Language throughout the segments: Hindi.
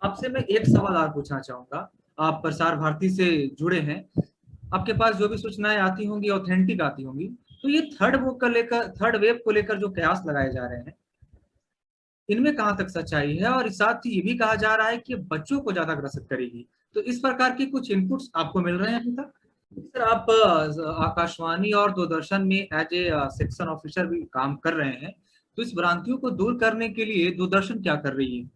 आपसे मैं एक सवाल और पूछना चाहूंगा। आप प्रसार भारती से जुड़े हैं, आपके पास जो भी सूचनाएं आती होंगी ऑथेंटिक आती होंगी। तो ये थर्ड वेव को लेकर जो कयास लगाए जा रहे हैं, इनमें कहाँ तक सच्चाई है? और साथ ही ये भी कहा जा रहा है कि ये बच्चों को ज्यादा ग्रसित करेगी। तो इस प्रकार के कुछ इनपुट्स आपको मिल रहे हैं अभी तक? सर, आप आकाशवाणी और दूरदर्शन में एज ए सेक्शन ऑफिसर भी काम कर रहे हैं। तो इस भ्रांतियों को दूर करने के लिए दूरदर्शन क्या कर रही है?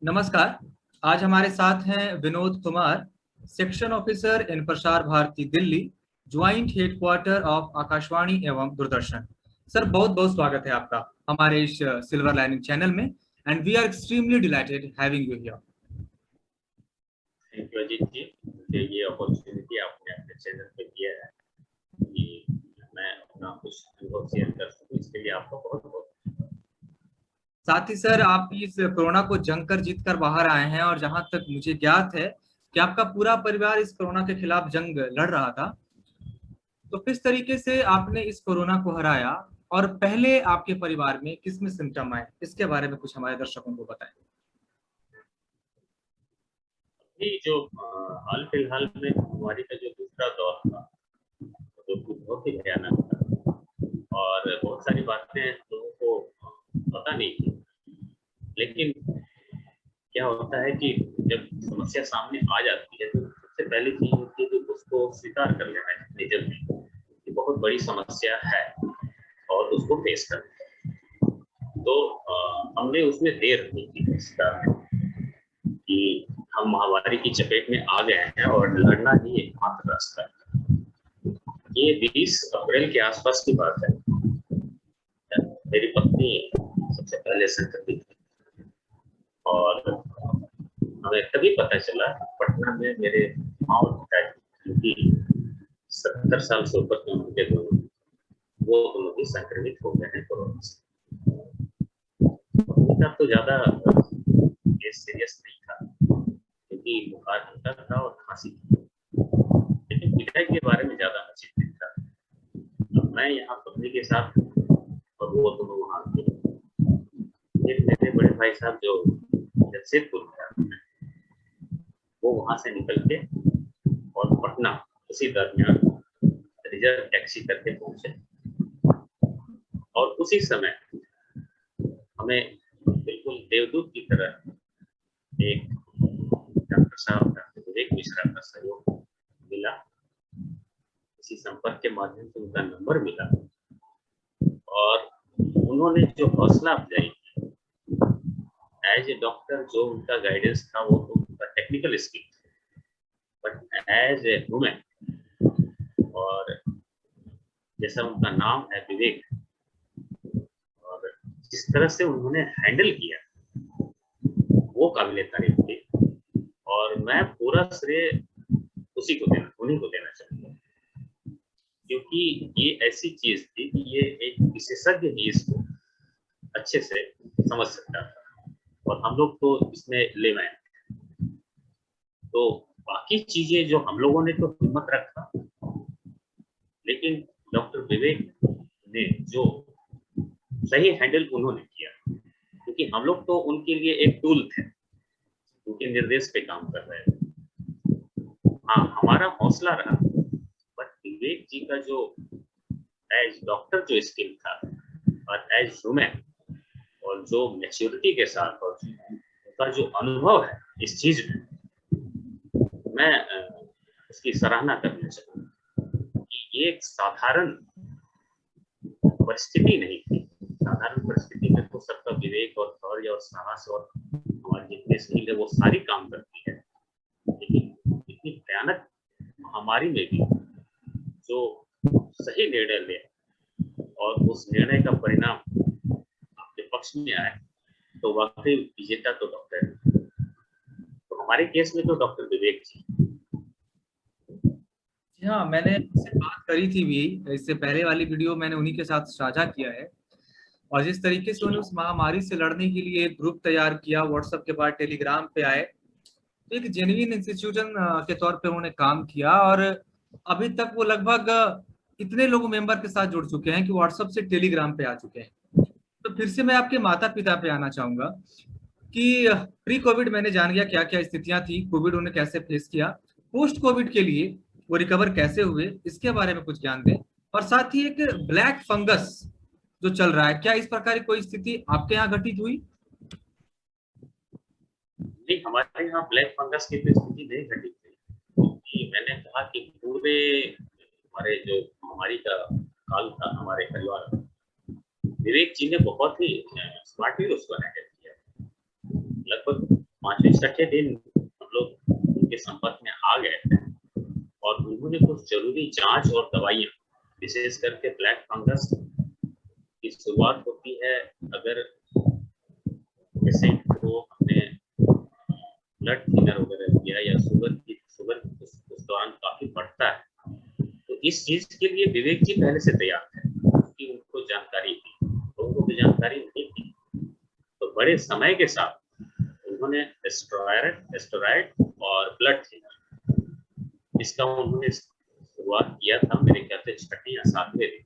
नमस्कार। आज हमारे साथ हैं Vinod Kumar, section officer in Prasar Bharati Delhi, joint headquarter of Akashvani एवं दूरदर्शन। सर, बहुत बहुत स्वागत है आपका हमारे इस सिल्वर लाइनिंग चैनल में, and we are extremely delighted having you here. Thank you Ajit ji, मुझे ये अपॉर्चुनिटी आपने अपने चैनल पे दिया है कि मैं अपना कुछ अनुभव शेयर कर सकूं, इसके लिए आपका बहुत बहुत। साथ ही सर, आप इस कोरोना को जंग कर जीत कर बाहर आए हैं, और जहां तक मुझे ज्ञात है कि आपका पूरा परिवार इस कोरोना के खिलाफ जंग लड़ रहा था। तो किस तरीके से आपने इस कोरोना को हराया, और पहले आपके परिवार में किस में सिम्टम आए, इसके बारे में कुछ हमारे दर्शकों को बताएं। अभी जो हाल फिलहाल में महामारी का जो दूसरा दौर था, जो कि बहुत ही भयानक था और बहुत सारी बातें लोगों को पता नहीं थी। लेकिन क्या होता है कि जब समस्या सामने आ जाती है तो सबसे पहली चीज होती है कि उसको स्वीकार कर लेना है जितनी जल्दी कि बहुत बड़ी समस्या है और उसको फेस करना है। तो हमने उसमें देर नहीं की स्वीकार में कि हम महामारी की चपेट में आ गए हैं और लड़ना ही एकमात्र रास्ता है। ये 20 अप्रैल के आसपास की बात है। मेरी पत्नी सबसे पहले संक्रमित थी और हमें तभी पता चला कि पटना में मेरे माँ और पिताजी, जो कि 70 साल से ऊपर की उम्र के दोनों, वो दोनों भी संक्रमित हो गए हैं कोरोना से। उनका तो ज्यादा केस सीरियस नहीं था क्योंकि बुखार हल्का था और खांसी थी, लेकिन पिताजी के बारे में ज्यादा चिंतित था। अब मैं यहाँ पत्नी के साथ और वो दोनों वहाँ थे। फिर मेरे बड़े भाई साहब जो जमशेदपुर में रहते हैं, वो वहां से निकल के और पटना उसी दरमियान रिजर्व टैक्सी करके पहुंचे और उसी समय हमें बिल्कुल देवदूत की तरह एक डॉक्टर साहब, डॉक्टर विवेक मिश्रा का सहयोग मिला। इसी संपर्क के माध्यम से उनका नंबर मिला और उन्होंने जो हौसला अफजाई की एज ए डॉक्टर, जो उनका गाइडेंस था वो तो उनका technical skill, but as a human, और जैसा उनका नाम है विवेक, और जिस तरह से उन्होंने हैंडल किया वो काबिले तारीफ थी। और मैं पूरा श्रेय उन्हीं को देना चाहूंगा, क्योंकि ये ऐसी चीज थी कि ये एक विशेषज्ञ ही इसको अच्छे से समझ सकता था और हम लोग तो इसमें लेमैन। तो बाकी चीजें जो हम लोगों ने तो हिम्मत रखा, लेकिन डॉक्टर विवेक ने जो सही हैंडल उन्होंने किया, क्योंकि हम लोग तो उनके लिए एक टूल थे, उनके निर्देश पे काम कर रहे थे। हाँ, हमारा हौसला रहा, बट विवेक जी का जो एज डॉक्टर जो स्किल था और एज ह्यूमन और जो मैच्योरिटी के साथ और उनका जो अनुभव है इस चीज में, मैं उसकी सराहना करना चाहूंगा कि ये एक साधारण परिस्थिति नहीं थी। साधारण परिस्थिति में तो सबका विवेक और शौर्य और साहस और हमारी जितनी स्किल है वो सारी काम करती है, लेकिन इतनी भयानक महामारी में भी जो सही निर्णय ले और उस निर्णय का परिणाम आपके पक्ष में आए, तो वाकई विजेता तो डॉक्टर है। तो हमारे केस में तो डॉक्टर विवेक जी। हाँ, मैंने उनसे बात करी थी भी, इससे पहले वाली वीडियो मैंने उन्हीं के साथ साझा किया है। और जिस तरीके से उन्होंने उस महामारी से लड़ने के लिए एक ग्रुप तैयार किया, व्हाट्सएप के बाद टेलीग्राम पे आए, तो एक जेन्युइन इंस्टीट्यूशन के तौर पे उन्होंने काम किया। और अभी तक वो लगभग इतने लोग मेंबर के साथ जुड़ चुके हैं कि व्हाट्सएप से टेलीग्राम पे आ चुके हैं। तो फिर से मैं आपके माता पिता पे आना चाहूंगा कि प्री कोविड मैंने जान गया क्या क्या स्थितियां थी, कोविड उन्हें कैसे फेस किया, पोस्ट कोविड के लिए वो रिकवर कैसे हुए, इसके बारे में कुछ ज्ञान दें। और साथ ही एक ब्लैक फंगस जो चल रहा है, क्या इस प्रकार की कोई स्थिति आपके यहाँ घटित हुई? नहीं, हमारे यहाँ ब्लैक फंगस की तो स्थिति नहीं घटी थी, क्योंकि मैंने कहा कि पूरे हमारे जो महामारी का काल था हमारे परिवार में, विवेक जी ने बहुत ही स्मार्टली उसको हैंडल किया। लगभग 5वें-6वें दिन हम लोग उनके संपर्क में आ गए थे और उन्होंने कुछ जरूरी जांच और दवाइयां, विशेष करके ब्लैक फंगस की शुरुआत होती है अगर पेशेंट को हमने ब्लड थिनर वगैरह दिया या शुगर उस दौरान काफी बढ़ता है, तो इस चीज के लिए विवेक जी पहले से तैयार थे क्योंकि उनको जानकारी थी, लोगों को भी जानकारी नहीं थी। तो बड़े समय के साथ उन्होंने स्टेरॉइड और ब्लड थिनर इसका उन्होंने शुरुआत किया था मेरे ख्याल से 6वें या 7वें दिन।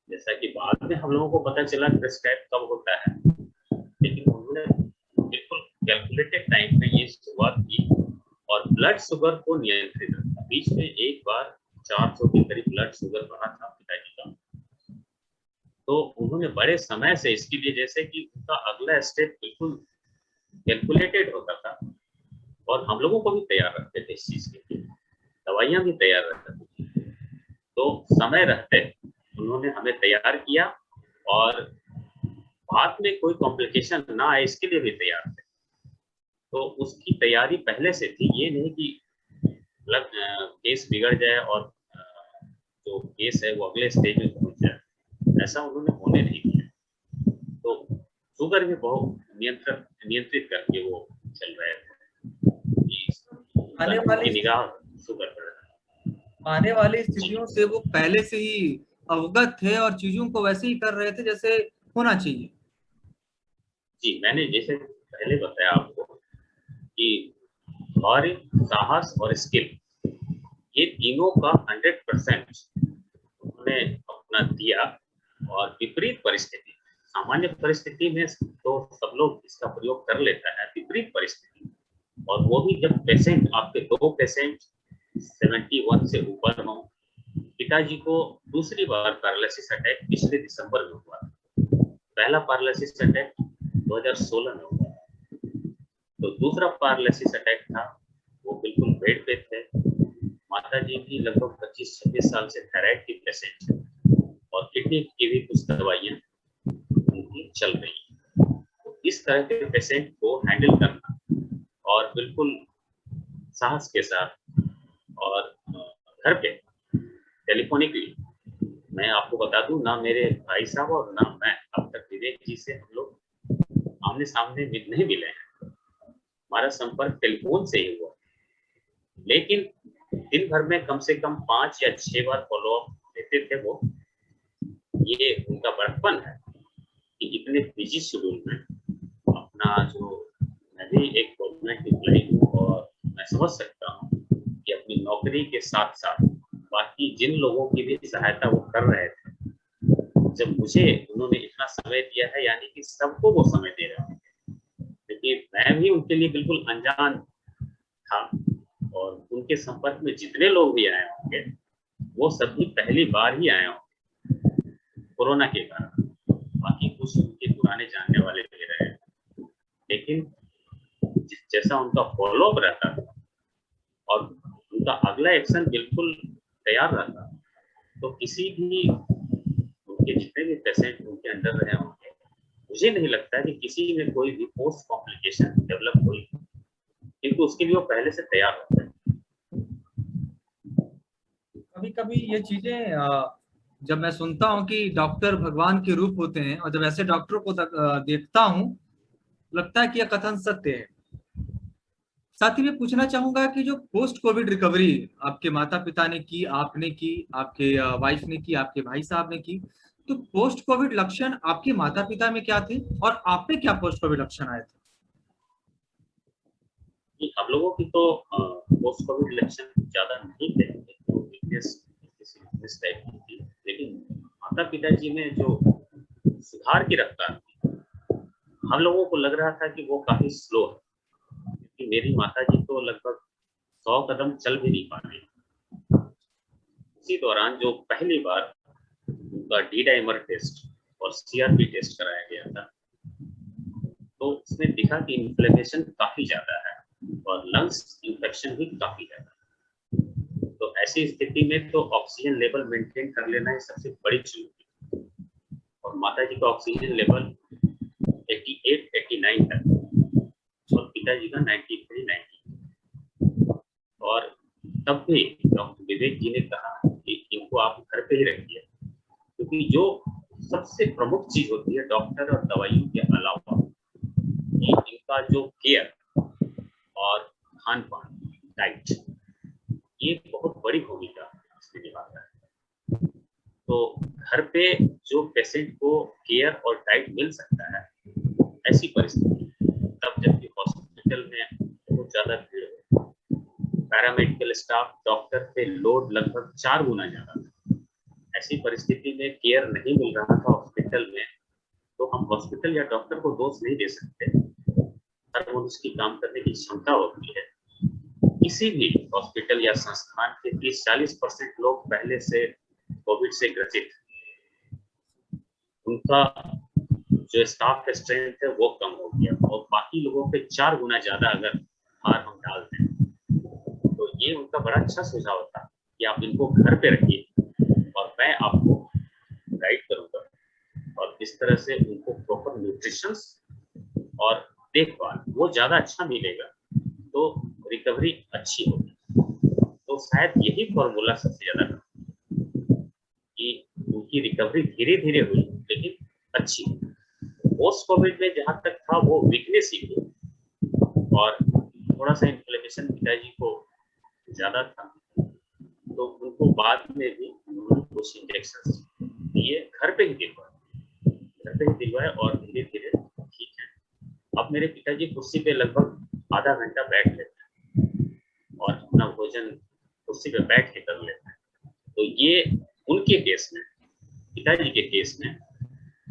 जैसा कि बाद में हम लोगों को पता चला प्रेस्क्राइब कब होता है, लेकिन उन्होंने बिल्कुल कैलकुलेटेड टाइम पे ये शुरुआत की और ब्लड शुगर को नियंत्रित रखा। बीच में एक बार 400 के करीब ब्लड शुगर बढ़ा था पिताजी का, तो उन्होंने बड़े समय से इसके लिए, जैसे कि उनका अगला स्टेप बिल्कुल कैलकुलेटेड होता था और हम लोगों को भी तैयार रखते थे इस चीज के लिए, दवाइयां भी तैयार रखते थे। तो समय रहते उन्होंने हमें तैयार किया और बाद में कोई कॉम्प्लिकेशन ना आए इसके लिए भी तैयार थे। तो उसकी तैयारी पहले से थी, ये नहीं कि मतलब केस बिगड़ जाए और जो केस है वो अगले स्टेज में पहुंच जाए, ऐसा उन्होंने होने नहीं दिया। तो शुगर भी बहुत नियंत्रित करके वो चल रहे थे, आने वाले निगाह शुगर पर। आने वाली स्थितियों से वो पहले से ही अवगत थे और चीजों को वैसे ही कर रहे थे जैसे होना चाहिए। जी, मैंने जैसे पहले बताया आपको कि धैर्य, साहस और स्किल, ये तीनों का 100% उन्होंने अपना दिया। और विपरीत परिस्थिति, सामान्य परिस्थिति में तो सब लोग इसका प्रयोग कर लेता है, विपरीत परिस्थिति और वो भी जब पेशेंट, आपके 2 पेशेंट 71 से ऊपर हो। पिताजी को दूसरी बार पैरालिसिस अटैक पिछले दिसंबर में हुआ, पहला पैरालिसिस अटैक 2016 में हुआ, तो दूसरा पैरालिसिस अटैक था वो बिल्कुल बेड पे थे। माता जी भी लगभग 25-26 साल से थायराइड की पेशेंट है और किडनी की भी कुछ दवाइयां उनकी चल रही है। तो इस तरह के पेशेंट को हैंडल करना और बिल्कुल साहस के साथ और घर पे टेलीफोनिकली, मैं आपको बता दूं ना, मेरे भाई साहब और ना मैं अब तक विवेक जी से हम लोग आमने सामने नहीं मिले हैं, हमारा संपर्क टेलीफोन से ही हुआ, लेकिन दिन भर में कम से कम 5 या 6 बार फॉलो अप देते थे वो। ये उनका बड़प्पन है कि इतने बिजी शेड्यूल में अपना जो, मैं भी एक गवर्नमेंट एम्प्लॉई हूँ और मैं समझ सकता हूँ कि अपनी नौकरी के साथ साथ बाकी जिन लोगों की भी सहायता वो कर रहे थे, जब मुझे उन्होंने इतना समय दिया है, यानी कि सबको वो समय दे रहे होंगे, लेकिन मैं भी उनके लिए बिल्कुल अनजान था और उनके संपर्क में जितने लोग भी आए होंगे वो सभी पहली बार ही आए होंगे कोरोना के कारण, बाकी कुछ उनके पुराने जानने वाले भी रहे, लेकिन जैसा उनका फॉलोअप रहता था और उनका अगला एक्शन बिल्कुल तैयार रहता, तो किसी भी उनके जितने भी पेशेंट उनके अंडर रहे होंगे, मुझे नहीं लगता कि किसी में कोई भी पोस्ट कॉम्प्लिकेशन डेवलप हुई, क्योंकि उसके लिए वो पहले से तैयार होते हैं। कभी कभी ये चीजें जब मैं सुनता हूँ कि डॉक्टर भगवान के रूप होते हैं और जब ऐसे डॉक्टरों को देखता हूँ, लगता है कि यह कथन सत्य है। साथ ही मैं पूछना चाहूंगा कि जो पोस्ट कोविड रिकवरी आपके माता पिता ने की, आपने की, आपके वाइफ ने की, आपके भाई साहब ने की, तो पोस्ट कोविड लक्षण आपके माता पिता में क्या थे और आप पे क्या पोस्ट कोविड लक्षण आए थे? हम लोगों की तो पोस्ट कोविड लक्षण ज्यादा नहीं थे, तो वीकनेस इस टाइप की थी। लेकिन माता पिताजी में जो सुधार की रफ्तार थी, हम लोगों को लग रहा था कि वो काफी स्लो है, क्योंकि मेरी माता जी तो लगभग 100 कदम चल भी नहीं पा रही। इसी दौरान जो पहली बार उनका डी डाइमर टेस्ट और सीआरपी टेस्ट कराया गया था, तो उसमें दिखा कि इन्फ्लेमेशन काफी ज्यादा है और लंग्स इन्फेक्शन भी काफी ज्यादा है। तो ऐसी स्थिति में तो ऑक्सीजन लेवल मेंटेन कर लेना है सबसे बड़ी चुनौती, और माता जी का ऑक्सीजन लेवल 88-89 है और पिताजी का 93-90। और तब भी डॉक्टर विवेक जी ने कहा कि इनको आप घर पे ही रखिए, क्योंकि जो सबसे प्रमुख चीज होती है डॉक्टर और दवाइयों के अलावा, कि इनका जो केयर और खान पान, डाइट, ये बहुत बड़ी भूमिका इसमें निभाता है। तो घर पे जो पेशेंट को केयर और डाइट मिल सकता है, ऐसी परिस्थिति तब जबकि हॉस्पिटल में बहुत ज्यादा भीड़ हो, पैरामेडिकल स्टाफ डॉक्टर पे लोड लगभग 4 गुना ज्यादा था, ऐसी परिस्थिति में केयर नहीं मिल रहा था हॉस्पिटल में, तो हम हॉस्पिटल या डॉक्टर को दोष नहीं दे सकते। हर मनुष्य की काम करने की क्षमता होती है। किसी भी हॉस्पिटल या संस्थान के 30-40% लोग पहले से कोविड से ग्रसित, उनका जो स्टाफ स्ट्रेंथ है वो कम हो गया, और बाकी लोगों पे 4 गुना ज्यादा अगर भार हम डाल दें, तो ये उनका बड़ा अच्छा सुझाव था कि आप इनको घर पे रखिए और मैं आपको गाइड करूंगा, और इस तरह से उनको प्रॉपर न्यूट्रिशन और देखभाल वो ज्यादा अच्छा मिलेगा, तो रिकवरी अच्छी होगी। तो शायद यही फॉर्मूला सबसे ज्यादा कि उनकी रिकवरी धीरे धीरे हुई लेकिन अच्छी। पोस्ट कोविड में जहां तक था वो वीकनेस ही थी, और थोड़ा सा इन्फ्लेमेशन पिताजी को ज्यादा था, तो उनको बाद में भी उन्होंने कुछ इंजेक्शन दिए, घर पे ही दिलवाए और धीरे धीरे ठीक है। अब मेरे पिताजी कुर्सी पे लगभग आधा घंटा बैठ लेते हैं और अपना भोजन कुर्सी पे बैठ के कर लेते हैं। तो ये उनके केस में, पिताजी के केस में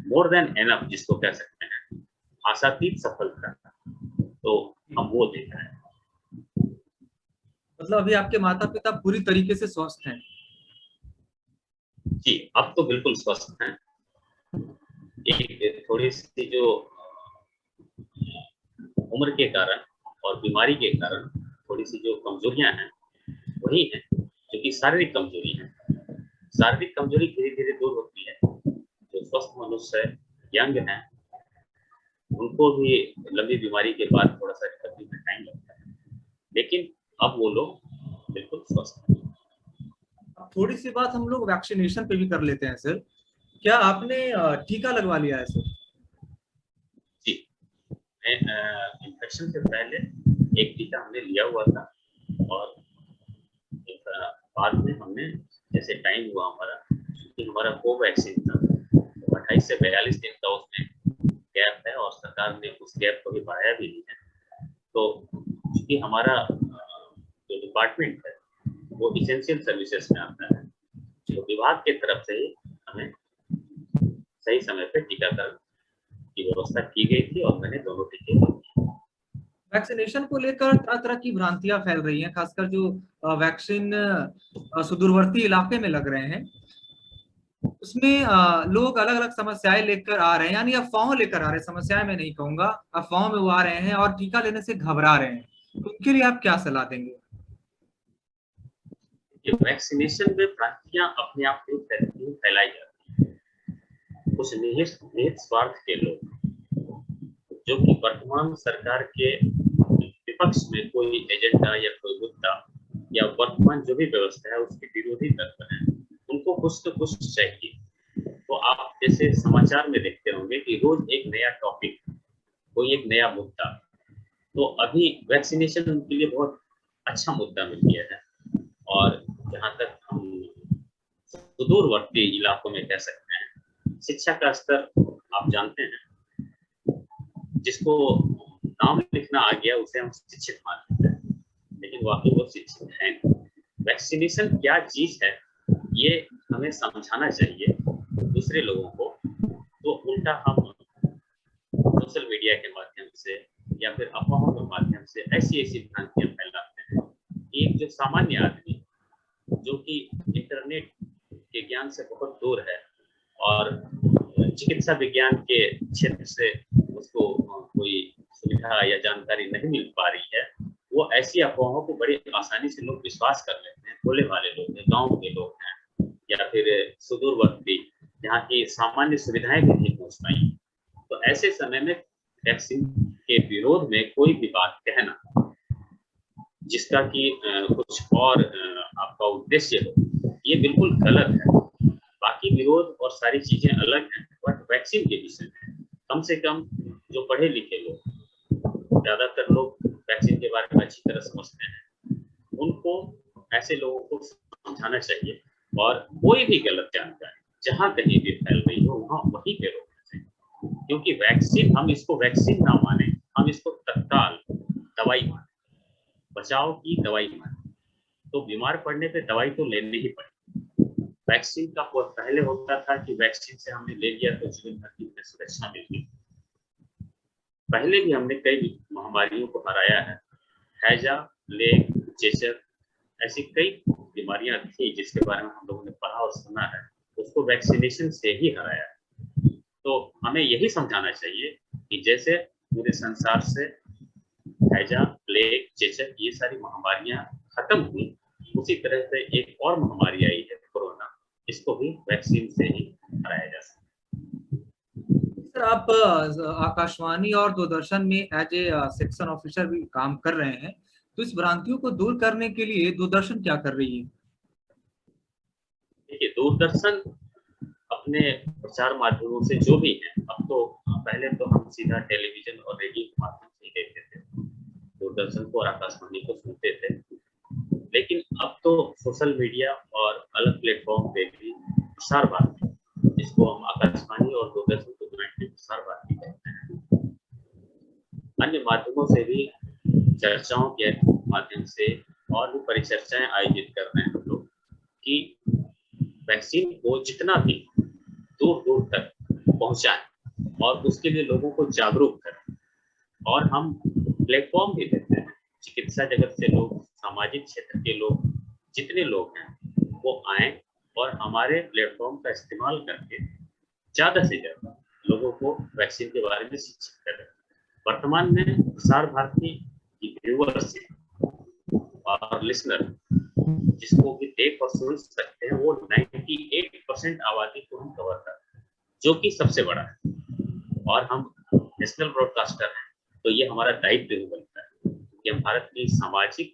मोर देन एनफ जिसको कह सकते हैं, आशातीत सफलता, तो हम वो देख रहे हैं। मतलब अभी आपके माता पिता पूरी तरीके से स्वस्थ हैं? जी, अब तो बिल्कुल स्वस्थ हैं। एक थोड़ी सी जो उम्र के कारण और बीमारी के कारण थोड़ी सी जो कमजोरियां हैं वही है, क्योंकि शारीरिक कमजोरी है। शारीरिक कमजोरी धीरे धीरे दूर होती है। जो स्वस्थ मनुष्य है, यंग है, उनको भी लंबी बीमारी के बाद थोड़ा सा रिकवरी में टाइम लगता है, लेकिन अब वो लोग बिल्कुल स्वस्थ हैं। अब थोड़ी सी बात हम लोग वैक्सीनेशन पे भी कर लेते हैं सर। क्या आपने टीका लगवा लिया है सर? जी, मैं इन्फेक्शन से पहले एक टीका हमने लिया हुआ था, और बाद में हमने जैसे टाइम हुआ हमारा, क्योंकि हमारा कोवैक्सीन था, 28 से 42 दिन का उसमें गैप है और सरकार ने उस गैप को भी बढ़ाया भी नहीं है। तो क्योंकि हमारा जो डिपार्टमेंट है वो इसेंशियल सर्विसेज में आता है, तो विभाग की तरफ से ही हमें सही समय पे टीकाकरण की व्यवस्था की गई थी और मैंने दोनों टीके लिए। वैक्सीनेशन को लेकर तरह तरह की भ्रांतियां फैल रही हैं, खासकर जो वैक्सीन सुदूरवर्ती इलाके में लग रहे हैं, उसमें लोग अलग अलग समस्याएं लेकर आ रहे हैं, यानी अफवाहों लेकर आ रहे हैं। समस्याएं मैं नहीं कहूंगा, अफवाहों में वो आ रहे हैं और टीका लेने से घबरा रहे हैं। तो उनके लिए आप क्या सलाह देंगे? ये वैक्सीनेशन में भ्रांतियां अपने आप में फैलाई जाती है। कुछ निहित स्वार्थ के लोग, जो कि वर्तमान सरकार के विपक्ष में कोई एजेंडा या कोई मुद्दा या वर्तमान जो भी व्यवस्था है उसके विरोधी तत्व है, उनको कुछ तो कुछ चाहिए। तो आप जैसे समाचार में देखते होंगे कि रोज एक नया टॉपिक, कोई एक नया मुद्दा। तो अभी वैक्सीनेशन उनके लिए बहुत अच्छा मुद्दा मिल गया है, और जहाँ तक हम सुदूरवर्ती इलाकों में कह सकते हैं, शिक्षा का स्तर आप जानते हैं, जिसको नाम लिखना आ गया उसे हम शिक्षित मान लेते हैं, लेकिन वाकई वो शिक्षित है। वैक्सीनेशन क्या चीज है ये हमें समझाना चाहिए दूसरे लोगों को, तो उल्टा हम सोशल मीडिया के माध्यम से या फिर अफवाहों के माध्यम से ऐसी ऐसी भ्रांतियां फैलाते हैं कि एक जो सामान्य आदमी जो कि इंटरनेट के ज्ञान से बहुत दूर है और चिकित्सा विज्ञान के क्षेत्र से उसको कोई सुविधा या जानकारी नहीं मिल पा रही है, वो ऐसी अफवाहों को बड़ी आसानी से लोग विश्वास कर लेते हैं। भोले भाले लोग हैं, गांव के लोग हैं या फिर सुदूरवर्ती जहाँ की सामान्य सुविधाएं भी नहीं पहुंच पाई। तो ऐसे समय में वैक्सीन के विरोध में कोई भी बात कहना जिसका कि कुछ और आपका उद्देश्य हो, ये बिल्कुल गलत है। बाकी विरोध और सारी चीजें अलग हैं, बट वैक्सीन के विषय में कम से कम जो पढ़े लिखे लोग, ज्यादातर लोग वैक्सीन के बारे में अच्छी तरह समझते हैं, उनको ऐसे लोगों को समझाना चाहिए और कोई भी गलत जानकारी जहां कहीं भी फैल रही हो वहां वहीं पे रोकना चाहिए। क्योंकि वैक्सीन, हम इसको वैक्सीन ना माने, हम इसको तत्काल दवाई माने, बचाव की दवाई माने। तो बीमार पड़ने पे दवाई तो लेनी ही पड़ेगी। वैक्सीन का पहले होता था कि वैक्सीन से हमने ले लिया तो जीवन भर की सुरक्षा मिल गई। पहले भी हमने कई महामारियों को हराया है। हैजा, प्लेग, चेचक, ऐसी कई बीमारियां थी जिसके बारे में हम लोगों ने पढ़ा और सुना है, उसको वैक्सीनेशन से ही हराया है। तो हमें यही समझाना चाहिए कि जैसे पूरे संसार से हैजा, प्लेग, चेचक ये सारी महामारियां खत्म हुई, उसी तरह से एक और महामारी आई है कोरोना, इसको भी वैक्सीन से ही हराया जा सकता है। सर, आप आकाशवाणी और दूरदर्शन में एज ए सेक्शन ऑफिसर भी काम कर रहे हैं, तो इस भ्रांतियों को दूर करने के लिए दूरदर्शन क्या कर रही है? देखिए, दूरदर्शन अपने प्रचार माध्यमों से जो भी है, अब तो पहले तो हम सीधा टेलीविजन और रेडियो के माध्यम से ही देखते थे, दूरदर्शन को और आकाशवाणी को सुनते थे, लेकिन अब तो सोशल मीडिया और अलग प्लेटफॉर्म पे भी प्रसार भारती, जिसको हम आकाशवाणी और दूरदर्शन को ज्वाइंट में प्रसार भारती कहते हैं, अन्य माध्यमों से भी चर्चाओं के माध्यम से और भी परिचर्चाएं आयोजित कर रहे हैं हम लोग कि वैक्सीन को जितना भी दूर दूर तक पहुंचाएं और उसके लिए लोगों को जागरूक करें। और हम प्लेटफॉर्म भी देते हैं, चिकित्सा जगत से लोग, सामाजिक क्षेत्र के लोग, जितने लोग हैं वो आए और हमारे प्लेटफॉर्म का इस्तेमाल करके ज्यादा से ज्यादा लोगों को वैक्सीन के बारे में शिक्षित करें। वर्तमान में प्रसार भारती की व्यूअरशिप और लिसनर जिसको भी देख और सुन सकते हैं, वो 98% आबादी को हम कवर करते हैं, जो कि सबसे बड़ा है। और हम नेशनल ब्रॉडकास्टर हैं, तो ये हमारा दायित्व भी बनता है कि हम भारत की सामाजिक,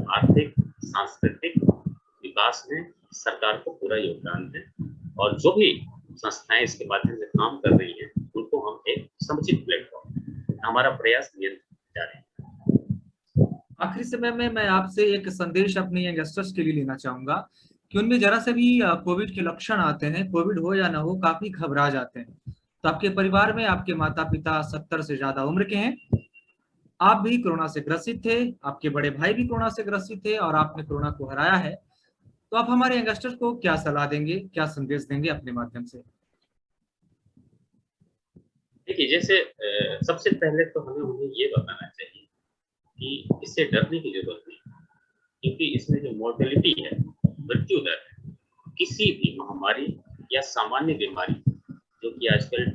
आर्थिक, सांस्कृतिक विकास में सरकार को पूरा योगदान दें और जो भी संस्थाएं इसके माध्यम से काम कर रही हैं उनको हम एक समुचित प्लेटफॉर्म, हमारा प्रयास निरंतर जारी है। आखिरी समय में मैं आपसे एक संदेश अपने यंगस्टर्स के लिए लेना चाहूंगा कि उनमें जरा से भी कोविड के लक्षण आते हैं, कोविड हो या ना हो, काफी घबरा जाते हैं। तो आपके परिवार में आपके माता पिता 70 से ज्यादा उम्र के हैं, आप भी कोरोना से ग्रसित थे, आपके बड़े भाई भी कोरोना से ग्रसित थे और आपने कोरोना को हराया है। तो आप हमारे यंगस्टर्स को क्या सलाह देंगे, क्या संदेश देंगे अपने माध्यम से? देखिए, जैसे सबसे पहले तो हमें उन्हें ये बताना चाहिए कि इससे डरने की जरूरत नहीं, क्योंकि इसमें जो मोर्टेलिटी है, मृत्यु दर है, किसी भी महामारी या सामान्य बीमारी, जो कि आजकल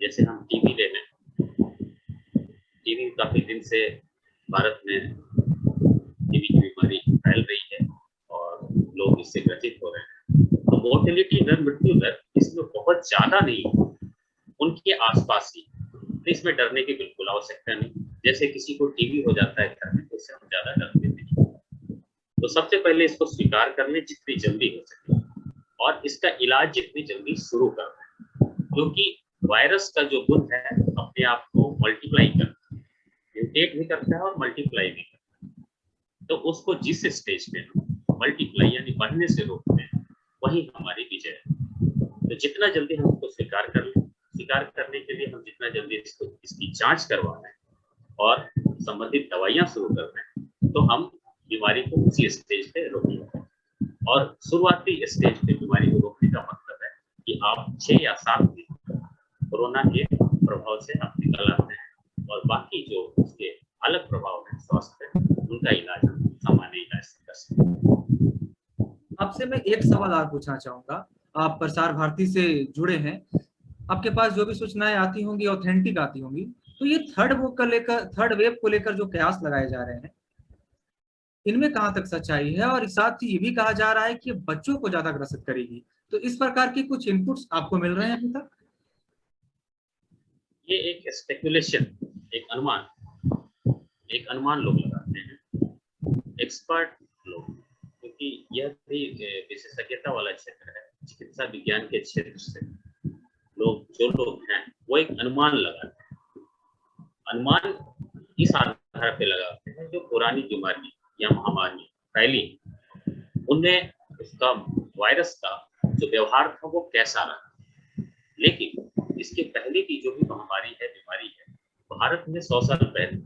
जैसे हम टीबी ले लें, टीबी काफी दिन से भारत में टीबी की बीमारी फैल रही है और लोग इससे ग्रसित हो रहे हैं। तो मोर्टेलिटी दर, मृत्यु दर इसमें बहुत ज्यादा नहीं, उनके आसपास ही, तो इसमें डरने की बिल्कुल आवश्यकता नहीं। जैसे किसी को टीबी हो जाता है घर में, तो उससे हम ज्यादा डरते नहीं। तो सबसे पहले इसको स्वीकार कर लें जितनी जल्दी हो सके और इसका इलाज जितनी जल्दी शुरू कर दें, क्योंकि वायरस का जो गुण है अपने आप को मल्टीप्लाई करता है, म्यूटेट भी करता है और मल्टीप्लाई भी करता है। तो उसको जिस स्टेज पे हम मल्टीप्लाई यानी बढ़ने से रोकते हैं, वही हमारी विजय है। तो जितना जल्दी हम उसको स्वीकार कर लें, स्वीकार करने के लिए हम जितना जल्दी इसकी जांच करवा लें और संबंधित दवाइयां शुरू कर दें, तो हम बीमारी को उसी स्टेज पे रोकेंगे। और शुरुआती स्टेज पे बीमारी को रोकने का मतलब है कि आप 6 या 7 दिन कोरोना के प्रभाव से आप निकल आते हैं और बाकी जो उसके अलग प्रभाव है स्वास्थ्य पे, उनका इलाज सामान्य इलाज से कर सकते हैं। आपसे मैं एक सवाल और पूछना चाहूंगा। आप प्रसार भारती से जुड़े हैं, आपके पास जो भी सूचनाएं आती होंगी ऑथेंटिक आती होंगी, तो ये थर्ड वेव को लेकर जो कयास लगाए जा रहे हैं, इनमें कहां तक सच्चाई है? और साथ ही ये भी कहा जा रहा है कि बच्चों को ज्यादा ग्रसित करेगी, तो इस प्रकार के कुछ इनपुट्स आपको मिल रहे हैं अभी तक? ये एक स्पेकुलेशन, एक अनुमान लोग लगाते हैं, एक्सपर्ट लोग, क्योंकि यह भी विशेषज्ञता वाला क्षेत्र है। चिकित्सा विज्ञान के क्षेत्र से जो लोग हैं वो एक अनुमान लगाते हैं। अनुमान इस आधार पे लगाते हैं जो पुरानी बीमारी या महामारी फैली, उनमें उसका वायरस का जो व्यवहार था वो कैसा रहा। लेकिन इसके पहले की जो भी महामारी है, बीमारी है, भारत में 100 साल पहले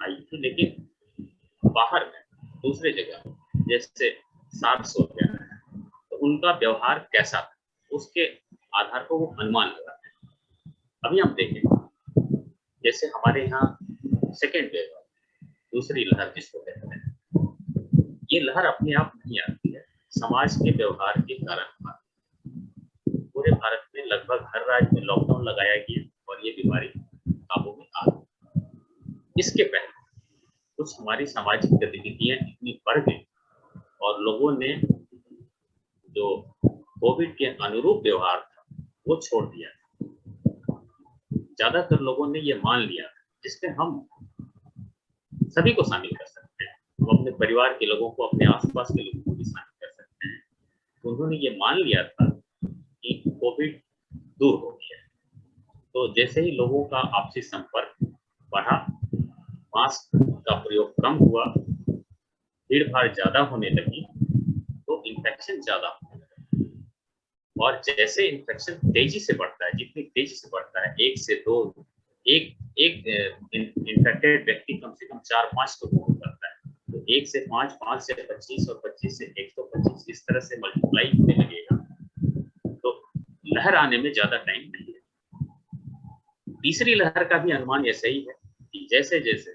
आई थी, लेकिन बाहर में दूसरे जगह जैसे सार्स वगैरह है, तो उनका व्यवहार कैसा था, उसके आधार पर वो अनुमान लगाते हैं। अभी हम देखें, जैसे हमारे यहाँ सेकेंड वेव, दूसरी लहर जिसको कहते हैं, ये लहर अपने आप नहीं आती है, समाज के व्यवहार के कारण आती है। पूरे भारत में लगभग हर राज्य में लॉकडाउन लगाया गया और ये बीमारी काबू में आ गई। इसके पहले कुछ हमारी सामाजिक गतिविधियां इतनी बढ़ गई और लोगों ने जो कोविड के अनुरूप व्यवहार था वो छोड़ दिया। ज्यादातर लोगों ने ये मान लिया, जिसमें हम सभी को शामिल कर सकते हैं, हम अपने परिवार के लोगों को, अपने आसपास के लोगों को भी शामिल कर सकते हैं। तो उन्होंने ये मान लिया था कि कोविड दूर हो गया। तो जैसे ही लोगों का आपसी संपर्क बढ़ा, मास्क का प्रयोग कम हुआ, भीड़ भाड़ ज्यादा होने लगी, तो इन्फेक्शन ज्यादा होने लगा। और जैसे इन्फेक्शन तेजी से बढ़ता है, जितनी तेजी से बढ़ता है, 1 से 2, एक इन्फेक्टेड व्यक्ति कम से कम 4-5 लोगों को करता है, तो 1 से 5, 5 से 25 और 25 से 125, इस तरह से मल्टीप्लाई होने लगेगा। तो लहर आने में ज्यादा टाइम नहीं है। तीसरी लहर का भी अनुमान ऐसा ही है कि जैसे जैसे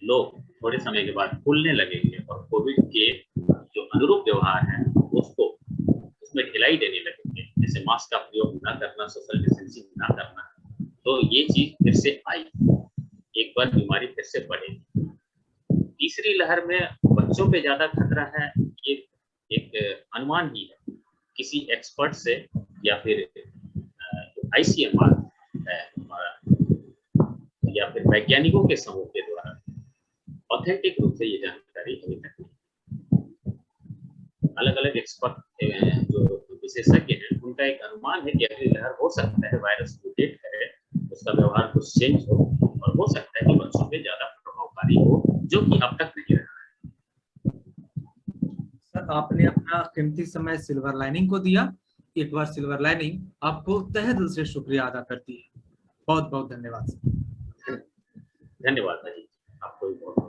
लोग थोड़े समय के बाद भूलने लगेंगे और कोविड के जो अनुरूप व्यवहार है उसमें ढिलाई देने लगेंगे, जैसे मास्क का प्रयोग न करना, सोशल डिस्टेंसिंग न करना, तो ये चीज फिर से आई, एक बार बीमारी फिर से बढ़ेगी। तीसरी लहर में बच्चों पे ज्यादा खतरा है, ये एक अनुमान ही है किसी एक्सपर्ट से या फिर ICMR है हमारा, या फिर वैज्ञानिकों के समूह के द्वारा। ऑथेंटिक रूप से ये जानकारी अभी तक नहीं। अलग अलग एक्सपर्ट जो विशेषज्ञ हैं, उनका एक अनुमान है कि अगली लहर हो सकता है वायरस म्यूटेट करे, उसका व्यवहार कुछ चेंज हो, और हो सकता है कि बच्चों पे ज्यादा प्रभावकारी हो, जो कि अब तक नहीं रहा है। सर, आपने अपना कीमती समय सिल्वर लाइनिंग को दिया। एक बार सिल्वर लाइनिंग आपको तहे दिल से शुक्रिया अदा करती है। बहुत बहुत धन्यवाद। धन्यवाद अजीत, आपको भी बहुत